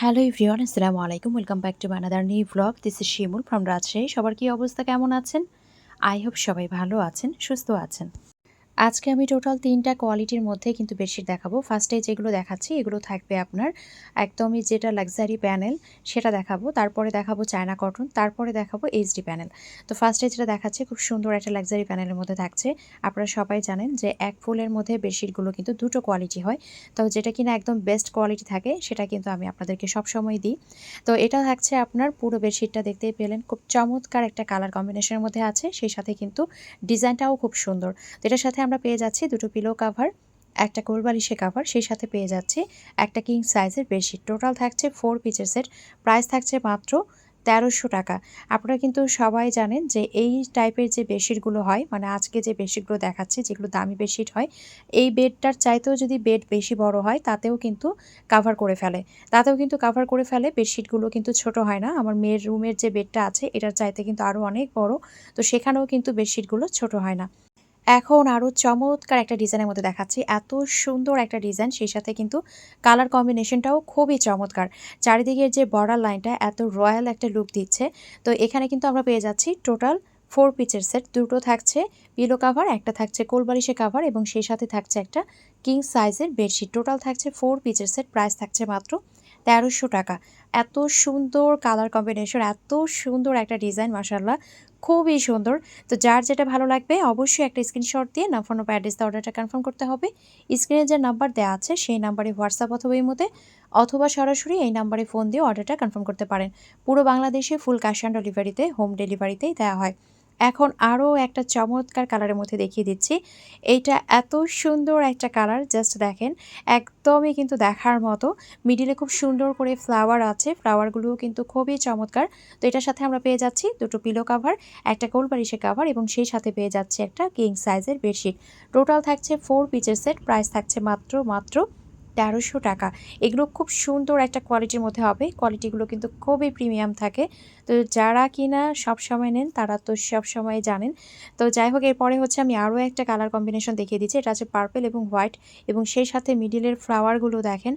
Hello everyone, আসসালামু আলাইকুম। Welcome back to another new blog. This is Shimul from Rajshahi. সবার কি অবস্থা, কেমন আছেন? আই হোপ সবাই ভালো আছেন, সুস্থ আছেন। আজকে আমি টোটাল ৩টা কোয়ালিটির মধ্যে কিন্তু বেডশিট দেখাবো। ফার্স্টে যেগুলো দেখাচ্ছি এগুলো থাকবে আপনার একদমই যেটা লাক্সারি প্যানেল সেটা দেখাবো। তারপরে দেখাবো চায়না কটন, তারপরে দেখাবো এইচডি প্যানেল। তো ফার্স্টে যেটা দেখাচ্ছি খুব সুন্দর একটা লাক্সারি প্যানেলের মধ্যে থাকছে। আপনারা সবাই জানেন যে এক ফুলের মধ্যে বেডশিটগুলো কিন্তু দুটো কোয়ালিটি হয়। তো যেটা কিনা একদম বেস্ট কোয়ালিটি থাকে সেটা কিন্তু আমি আপনাদেরকে সবসময় দিই। তো এটা থাকছে আপনার পুরো বেডশিটটা দেখতেই পেলেন, খুব চমৎকার একটা কালার কম্বিনেশনের মধ্যে আছে। সেই সাথে কিন্তু ডিজাইনটাও খুব সুন্দর। তো এটার সাথে আমরা পেয়ে যাচ্ছি দুটো পিলো কাভার, একটা কোল বালিশের কাভার, সেই সাথে পেয়ে যাচ্ছি একটা কিং সাইজের বেডশিট। টোটাল থাকছে 4 পিসের সেট। প্রাইস থাকছে মাত্র ১৩০০ টাকা। আপনারা কিন্তু সবাই জানেন যে এই টাইপের যে বেডশিটগুলো হয়, মানে আজকে যে বেডশিটগুলো দেখাচ্ছি যেগুলো দামি বেডশিট হয়, এই বেডটার চাইতেও যদি বেড বেশি বড় হয় তাতেও কিন্তু কাভার করে ফেলে। বেডশিটগুলো কিন্তু ছোট হয় না। আমার মেয়ের রুমের যে বেডটা আছে এটার চাইতে কিন্তু আরও অনেক বড়। তো সেখানেও কিন্তু বেডশিটগুলো ছোট হয় না। এখন আরও চমৎকার একটা ডিজাইনের মধ্যে দেখাচ্ছি। এত সুন্দর একটা ডিজাইন, সেই সাথে কিন্তু কালার কম্বিনেশনটাও খুবই চমৎকার। চারিদিকের যে বর্ডার লাইনটা এত রয়্যাল একটা লুক দিচ্ছে। তো এখানে কিন্তু আমরা পেয়ে যাচ্ছি টোটাল 4 পিসের সেট। দুটো থাকছে পিলো কাভার, একটা থাকছে কোলবালিশের কাভার এবং সেই সাথে থাকছে একটা কিং সাইজের বেডশিট। টোটাল থাকছে 4 পিসের সেট। প্রাইস থাকছে মাত্র ১৩০০ টাকা। এত সুন্দর কালার কম্বিনেশন, এত সুন্দর একটা ডিজাইন, মাশাআল্লাহ খুবই সুন্দর। তো যার যেটা ভালো লাগবে অবশ্যই একটা স্ক্রিনশট দিয়ে ফোন বা অ্যাড্রেস দিয়ে অর্ডারটা কনফার্ম করতে হবে। স্ক্রিনে যে নাম্বার দেওয়া আছে সেই নাম্বারে হোয়াটসঅ্যাপ অথবা ইমোতে অথবা সরাসরি এই নাম্বারে ফোন দিয়ে অর্ডারটা কনফার্ম করতে পারেন। পুরো বাংলাদেশে ফুল ক্যাশ অন ডেলিভারিতে, হোম ডেলিভারিতেই দেওয়া হয়। এখন আরও একটা চমৎকার কালারের মধ্যে দেখিয়ে দিচ্ছি। এইটা এত সুন্দর একটা কালার, জাস্ট দেখেন, একদমই কিন্তু দেখার মতো। মিডিলে খুব সুন্দর করে ফ্লাওয়ার আছে, ফ্লাওয়ারগুলোও কিন্তু খুবই চমৎকার। তো এটার সাথে আমরা পেয়ে যাচ্ছি দুটো পিলো কাভার, একটা কোল বালিশের কাভার এবং সেই সাথে পেয়ে যাচ্ছে একটা কিং সাইজের বেডশিট। টোটাল থাকছে 4 পিসের সেট। প্রাইস থাকছে মাত্র ১৩০০ টাকা। এগুলো খুব সুন্দর একটা কোয়ালিটির মধ্যে হবে। কোয়ালিটিগুলো কিন্তু খুবই প্রিমিয়াম থাকে। তো যারা কিনা সবসময় নেন তারা তো সবসময় জানেন। তো যাই হোক, এরপরে হচ্ছে আমি আরও একটা কালার কম্বিনেশন দেখিয়ে দিচ্ছি। এটা হচ্ছে পার্পল এবং হোয়াইট এবং সেই সাথে মিডিলের ফ্লাওয়ারগুলো দেখেন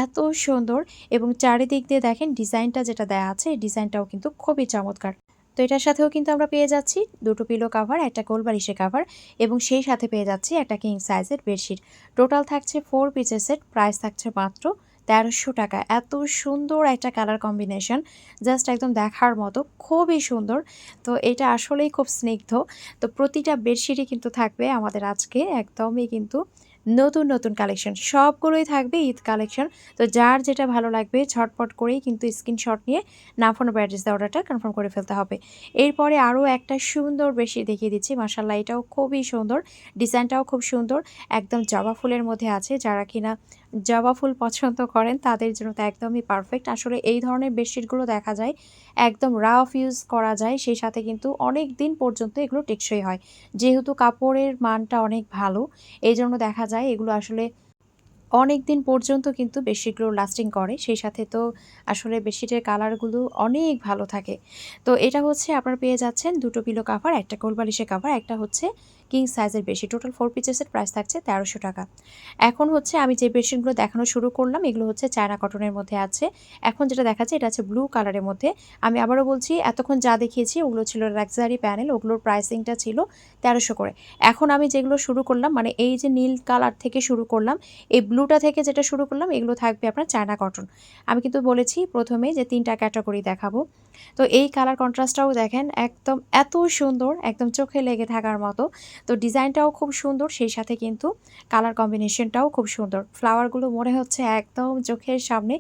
এত সুন্দর এবং চারিদিক দিয়ে দেখেন ডিজাইনটা যেটা দেয়া আছে এই ডিজাইনটাও কিন্তু খুবই চমৎকার। তো এটার সাথেও কিন্তু আমরা পেয়ে যাচ্ছি দুটো পিলো কাভার, একটা কোল বালিশের কাভার এবং সেই সাথে পেয়ে যাচ্ছি একটা কিং সাইজের বেডশিট। টোটাল থাকছে 4 পিসের সেট। প্রাইস থাকছে মাত্র ১৩০০ টাকা। এত সুন্দর একটা কালার কম্বিনেশন, জাস্ট একদম দেখার মতো, খুবই সুন্দর। তো এটা আসলেই খুব স্নিগ্ধ। তো প্রতিটা বেডশিটই কিন্তু থাকবে আমাদের আজকে একদমই কিন্তু নতুন নতুন কালেকশন, সবগুলোই থাকবে ঈদ কালেকশন। তো যার যেটা ভালো লাগবে ঝটপট করেই কিন্তু স্ক্রিনশট নিয়ে ফোন বা অ্যাড্রেস দিয়ে অর্ডারটা কনফার্ম করে ফেলতে হবে। এরপরে আরও একটা সুন্দর বেডশিট দেখিয়ে দিচ্ছি। মাশাআল্লাহ, এটাও খুবই সুন্দর, ডিজাইনটাও খুব সুন্দর। একদম জবা ফুলের মধ্যে আছে। যারা কিনা জবা ফুল পছন্দ করেন তাদের জন্য তো একদমই পারফেক্ট। আসলে এই ধরনের বেডশিটগুলো দেখা যায় একদম রাফ ইউজ করা যায়, সেই সাথে কিন্তু অনেক দিন পর্যন্ত এগুলো টেকসই হয়। যেহেতু কাপড়ের মানটা অনেক ভালো, এই জন্য দেখা যায় এগুলো আসলে অনেক দিন পর্যন্ত কিন্তু বেডশিটগুলো লাস্টিং করে। সেই সাথে তো আসলে বেডশিটের কালারগুলো অনেক ভালো থাকে। তো এটা হচ্ছে আপনারা পেয়ে যাচ্ছেন দুটো পিলো কাভার, একটা কোল বালিশের কাভার, একটা হচ্ছে কিং সাইজের বেডশিট। টোটাল 4 পিসের প্রাইস থাকছে ১৩০০ টাকা। এখন হচ্ছে আমি যে বেডশিটগুলো দেখানো শুরু করলাম এগুলো হচ্ছে চায়না কটনের মধ্যে আছে। এখন যেটা দেখাচ্ছে এটা হচ্ছে ব্লু কালারের মধ্যে। আমি আবারও বলছি, এতক্ষণ যা দেখিয়েছি ওগুলো ছিল লাক্সারি প্যানেল, ওগুলোর প্রাইসিংটা ছিল ১৩০০ করে। এখন আমি যেগুলো শুরু করলাম, মানে এই যে নীল কালার থেকে শুরু করলাম, এই ব্লুটা থেকে যেটা শুরু করলাম এগুলো থাকবে আপনার চায়না কটন। আমি কিন্তু বলেছি প্রথমে যে ৩টা ক্যাটাগরি দেখাবো। তো এই কালার কন্ট্রাস্টটাও দেখেন একদম এত সুন্দর, একদম চোখে লেগে থাকার মতো। তো ডিজাইনটাও খুব সুন্দর, সেই সাথে কিন্তু কালার কম্বিনেশনটাও খুব সুন্দর। ফ্লাওয়ারগুলো মনে হচ্ছে একদম চোখের সামনে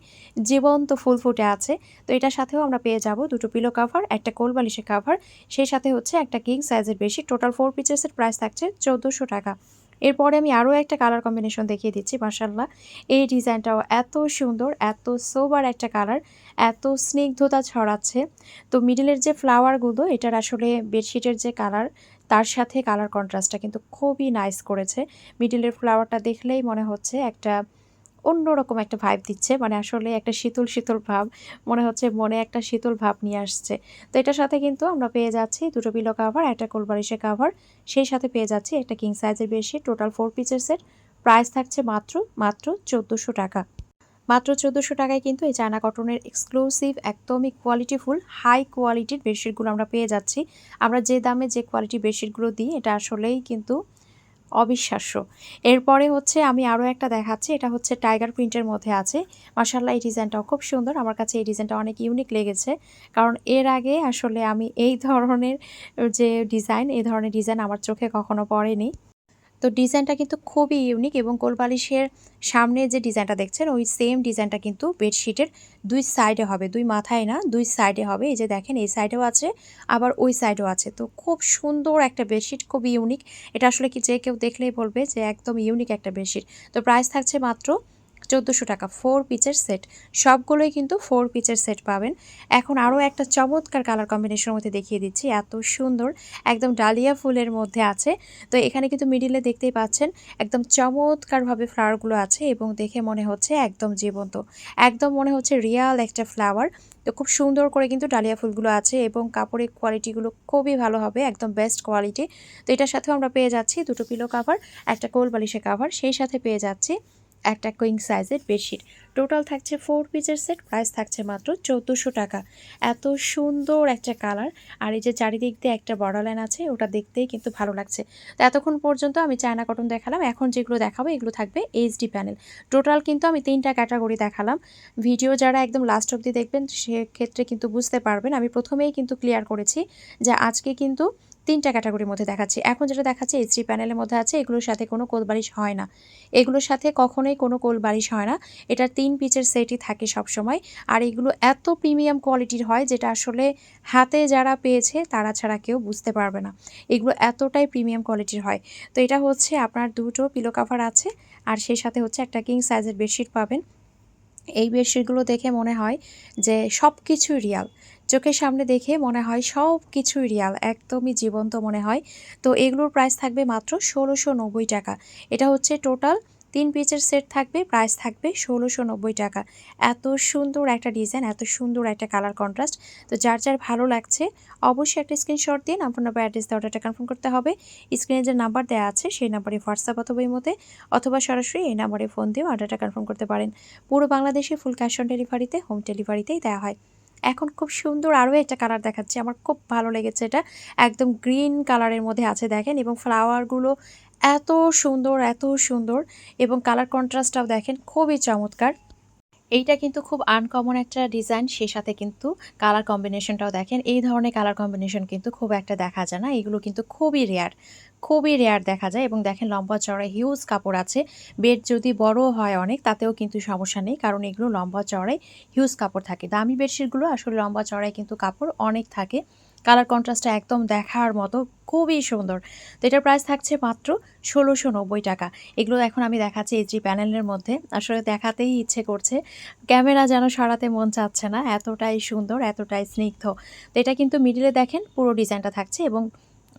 জীবন্ত ফুল ফুটে আছে। তো এটার সাথেও আমরা পেয়ে যাব দুটো পিলো কাভার, একটা কোল বালিশের কাভার, সেই সাথে হচ্ছে একটা কিং সাইজের বেশি। টোটাল 4 পিসের প্রাইস থাকছে ১৪০০ টাকা। এরপরে আমি আরও একটা কালার কম্বিনেশন দেখিয়ে দিচ্ছি। মাশাআল্লাহ, এই ডিজাইনটাও এত সুন্দর, এত সোবার একটা কালার, এত স্নিগ্ধতা ছড়াচ্ছে। তো মিডলের যে ফ্লাওয়ারগুলো এটার আসলে বেডশিটের যে কালার তার সাথে কালার কন্ট্রাস্টটা কিন্তু খুবই নাইস করেছে। মিডলের ফ্লাওয়ারটা দেখলেই মনে হচ্ছে একটা অন্যরকম একটা ভাইব দিচ্ছে, মানে আসলে একটা শীতল শীতল ভাব, মনে হচ্ছে মনে একটা শীতল ভাব নিয়ে আসছে। তো এটার সাথে কিন্তু আমরা পেয়ে যাচ্ছি দুটো পিলো কাভার, একটা কোলবালিশের কাভার, সেই সাথে পেয়ে যাচ্ছি একটা কিং সাইজের বেডশিট। টোটাল 4 পিসের সেট। প্রাইস থাকছে মাত্র ১৪০০ টাকা। মাত্র ১৪০০ টাকায় কিন্তু এই চায়না কটনের এক্সক্লুসিভ একদমই কোয়ালিটিফুল হাই কোয়ালিটির বেডশিটগুলো আমরা পেয়ে যাচ্ছি। আমরা যে দামে যে কোয়ালিটির বেডশিটগুলো দিই এটা আসলেই কিন্তু অবিশ্বাস্য। এরপরে হচ্ছে আমি আরও একটা দেখাচ্ছি। এটা হচ্ছে টাইগার প্রিন্টের মধ্যে আছে। মাশাআল্লাহ এই ডিজাইনটাও খুব সুন্দর। আমার কাছে এই ডিজাইনটা অনেক ইউনিক লেগেছে। কারণ এর আগে আসলে আমি এই ধরনের এই ধরনের ডিজাইন আমার চোখে কখনো পড়েনি। তো ডিজাইনটা কিন্তু খুবই ইউনিক এবং কোলবালিশের সামনে যে ডিজাইনটা দেখছেন ওই সেম ডিজাইনটা কিন্তু বেডশিটের ২ সাইডে হবে। ২ মাথায় না, ২ সাইডে হবে। এই যে দেখেন এই সাইডেও আছে, আবার ওই সাইডেও আছে। তো খুব সুন্দর একটা বেডশিট, খুবই ইউনিক। এটা আসলে কি যে কেউ দেখলেই বলবে যে একদম ইউনিক একটা বেডশিট। তো প্রাইস থাকছে মাত্র ১৪০০ টাকা 4 পিচের সেট। সবগুলোই কিন্তু 4 পিচের সেট পাবেন। এখন আরও একটা চমৎকার কালার কম্বিনেশনের মধ্যে দেখিয়ে দিচ্ছি। এত সুন্দর একদম ডালিয়া ফুলের মধ্যে আছে। তো এখানে কিন্তু মিডিলে দেখতেই পাচ্ছেন একদম চমৎকারভাবে ফ্লাওয়ারগুলো আছে এবং দেখে মনে হচ্ছে একদম জীবন্ত। একদম মনে হচ্ছে রিয়াল একটা ফ্লাওয়ার। তো খুব সুন্দর করে কিন্তু ডালিয়া ফুলগুলো আছে এবং কাপড়ের কোয়ালিটিগুলো খুবই ভালো হবে, একদম বেস্ট কোয়ালিটি। তো এটার সাথেও আমরা পেয়ে যাচ্ছি 2টো পিলো কাভার, একটা কোল বালিশের কাভার, সেই সাথে পেয়ে যাচ্ছি একটা কুইং সাইজের বেডশিট। টোটাল থাকছে 4 পিচের সেট, প্রাইস থাকছে মাত্র ১৪০০ টাকা। এত সুন্দর একটা কালার, আর এই যে চারিদিক দিয়ে একটা বর্ডার লাইন আছে ওটা দেখতেই কিন্তু ভালো লাগছে। তো এতক্ষণ পর্যন্ত আমি চায়না কটন দেখালাম, এখন যেগুলো দেখাবো এগুলো থাকবে এইচডি প্যানেল। টোটাল কিন্তু আমি 3টা ক্যাটাগরি দেখালাম। ভিডিও যারা একদম লাস্ট অবধি দেখবেন সেক্ষেত্রে কিন্তু বুঝতে পারবেন। আমি প্রথমেই কিন্তু ক্লিয়ার করেছি যে আজকে কিন্তু 3টা ক্যাটাগরির মধ্যে দেখাচ্ছি। এখন যেটা দেখাচ্ছি এইচডি প্যানেলের মধ্যে আছে, এগুলোর সাথে কোনো কোলবালিশ হয় না। এগুলোর সাথে কখনোই কোনো কোলবালিশ হয় না। এটা 3 পিচের সেটই থাকে সবসময়। আর এগুলো এত প্রিমিয়াম কোয়ালিটির হয় যেটা আসলে হাতে যারা পেয়েছে তারা ছাড়া কেউ বুঝতে পারবে না। এগুলো এতটাই প্রিমিয়াম কোয়ালিটির হয়। তো এটা হচ্ছে আপনার 2টো পিলো কাভার আছে, আর সেই সাথে হচ্ছে একটা কিং সাইজের বেডশিট পাবেন। এই বেডশিটগুলো দেখে মনে হয় যে সব কিছুই রিয়াল। চোখের সামনে দেখে মনে হয় সব কিছুই রিয়াল, একদমই জীবন্ত মনে হয়। তো এগুলোর প্রাইস থাকবে মাত্র ১৬৯০ টাকা। এটা হচ্ছে টোটাল 3 পিচের সেট থাকবে, প্রাইস থাকবে ১৬৯০ টাকা। এত সুন্দর একটা ডিজাইন, এত সুন্দর একটা কালার কন্ট্রাস্ট। তো যার যার ভালো লাগছে অবশ্যই একটা স্ক্রিনশট দিন, আপনার নাম্বার অ্যাড্রেস দিয়ে অর্ডারটা কনফার্ম করতে হবে। স্ক্রিনে যে নাম্বার দেওয়া আছে সেই নাম্বারে হোয়াটসঅ্যাপ অথবা ইমোতে অথবা সরাসরি এই নাম্বারে ফোন দিয়ে অর্ডারটা কনফার্ম করতে পারেন। পুরো বাংলাদেশে ফুল ক্যাশ অন ডেলিভারিতে, হোম ডেলিভারিতেই দেওয়া হয়। এখন খুব সুন্দর আরও একটা কালার দেখাচ্ছি, আমার খুব ভালো লেগেছে এটা। একদম গ্রিন কালারের মধ্যে আছে দেখেন, এবং ফ্লাওয়ারগুলো এত সুন্দর, এত সুন্দর, এবং কালার কন্ট্রাস্টটাও দেখেন খুবই চমৎকার। এইটা কিন্তু খুব আনকমন একটা ডিজাইন, সে সাথে কিন্তু কালার কম্বিনেশনটাও দেখেন। এই ধরনের কালার কম্বিনেশন কিন্তু খুব একটা দেখা যায় না। এগুলো কিন্তু খুবই রেয়ার, খুবই রেয়ার দেখা যায়। এবং দেখেন লম্বা চওড়া হিউজ কাপড় আছে। বেড যদি বড় হয় অনেক তাতেও কিন্তু সমস্যা নেই, কারণ এগুলো লম্বা চওড়াই হিউজ কাপড় থাকে। দামি বেডশিটগুলো আসলে লম্বা চওড়ায় কিন্তু কাপড় অনেক থাকে। কালার কন্ট্রাস্টটা একদম দেখার মতো, খুবই সুন্দর। তো এটার প্রাইস থাকছে মাত্র ১৬৯০ টাকা। এগুলো এখন আমি দেখাচ্ছি এইচডি প্যানেলের মধ্যে। আসলে দেখাতেই ইচ্ছে করছে, ক্যামেরা যেন সরাতে মন চাচ্ছে না, এতটাই সুন্দর, এতটাই স্নিগ্ধ। তো এটা কিন্তু মিডিলে দেখেন পুরো ডিজাইনটা থাকছে এবং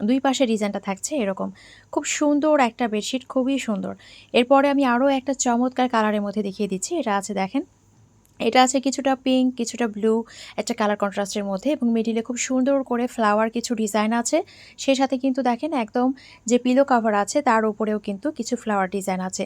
2 পাশে ডিজাইনটা থাকছে এরকম। খুব সুন্দর একটা বেডশিট, খুবই সুন্দর। এরপরে আমি আরও একটা চমৎকার কালারের মধ্যে দেখিয়ে দিচ্ছি। এটা আছে দেখেন, এটা আছে কিছুটা পিঙ্ক, কিছুটা ব্লু, একটা কালার কন্ট্রাস্টের মধ্যে, এবং মিডিলে খুব সুন্দর করে ফ্লাওয়ার কিছু ডিজাইন আছে। সেই সাথে কিন্তু দেখেন একদম যে পিলো কাভার আছে তার উপরেও কিন্তু কিছু ফ্লাওয়ার ডিজাইন আছে।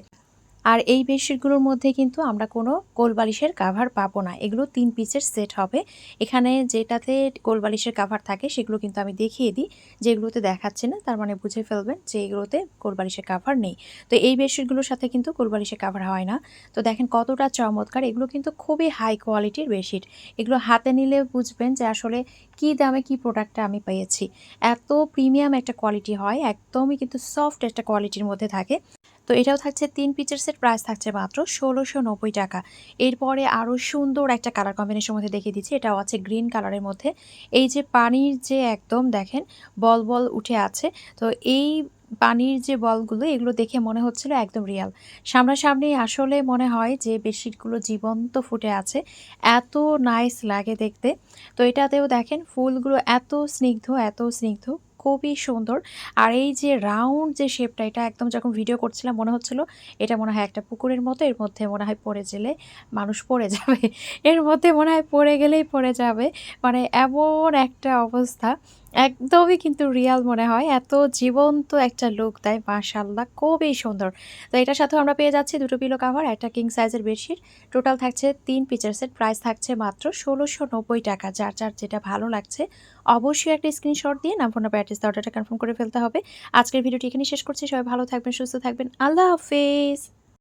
আর এই বেডশিটগুলোর মধ্যে কিন্তু আমরা কোনো কোলবালিশের কাভার পাবো না। এগুলো 3 পিসের সেট হবে। এখানে যেটাতে কোলবালিশের কাভার থাকে সেগুলো কিন্তু আমি দেখিয়ে দিই। যেগুলোতে দেখাচ্ছি না তার মানে বুঝে ফেলবেন যে এগুলোতে কোলবালিশের কাভার নেই। তো এই বেডশিটগুলোর সাথে কিন্তু কোলবালিশের কাভার হয় না। তো দেখেন কতটা চমৎকার! এগুলো কিন্তু খুবই হাই কোয়ালিটির বেডশিট। এগুলো হাতে নিলে বুঝবেন যে আসলে কী দামে কী প্রোডাক্টটা আমি পেয়েছি। এত প্রিমিয়াম একটা কোয়ালিটি হয়, একদমই কিন্তু সফট একটা কোয়ালিটির মধ্যে থাকে। তো এটাও থাকছে 3 পিচের সেট, প্রাইস থাকছে মাত্র ১৬৯০ টাকা। এরপরে আরও সুন্দর একটা কালার কম্বিনেশনের মধ্যে দেখিয়ে দিচ্ছি। এটাও আছে গ্রিন কালারের মধ্যে। এই যে পানির যে একদম দেখেন বল, বল উঠে আছে। তো এই পানির যে বলগুলো এগুলো দেখে মনে হচ্ছিল একদম রিয়াল। সামনাসামনি আসলে মনে হয় যে বেডশিটগুলো জীবন্ত ফুটে আছে। এত নাইস লাগে দেখতে। তো এটাতেও দেখেন ফুলগুলো এত স্নিগ্ধ, এত স্নিগ্ধ, খুবই সুন্দর। আর এই যে রাউন্ড যে শেপটা, এটা একদম যখন ভিডিও করছিলাম মনে হচ্ছিল এটা মনে হয় একটা পুকুরের মতো, এর মধ্যে মনে হয় পড়ে গেলে মানুষ পড়ে যাবে। এর মধ্যে মনে হয় পড়ে গেলেই পড়ে যাবে, মানে এমন একটা অবস্থা। একদমই কিন্তু রিয়াল মনে হয়। এত জীবন্ত একটা লুক দেয় মাশাআল্লাহ খুবই সুন্দর। তো এটার সাথেও আমরা পেয়ে যাচ্ছি ২ টো পিলো কভার, একটা কিং সাইজের বেডশিট। টোটাল থাকছে ৩ পিসের সেট। প্রাইস থাকছে মাত্র ৳১৬৯০ যার যেটা ভালো লাগছে অবশ্যই একটা স্ক্রিনশট দিয়ে নাম, ফোন নাম্বার, অ্যাড্রেস দিয়ে অর্ডারটা কনফার্ম করে ফেলতে হবে। আজকের ভিডিওটি এখানেই শেষ করছি। সবাই ভালো থাকবেন, সুস্থ থাকবেন। আল্লাহ হাফেজ।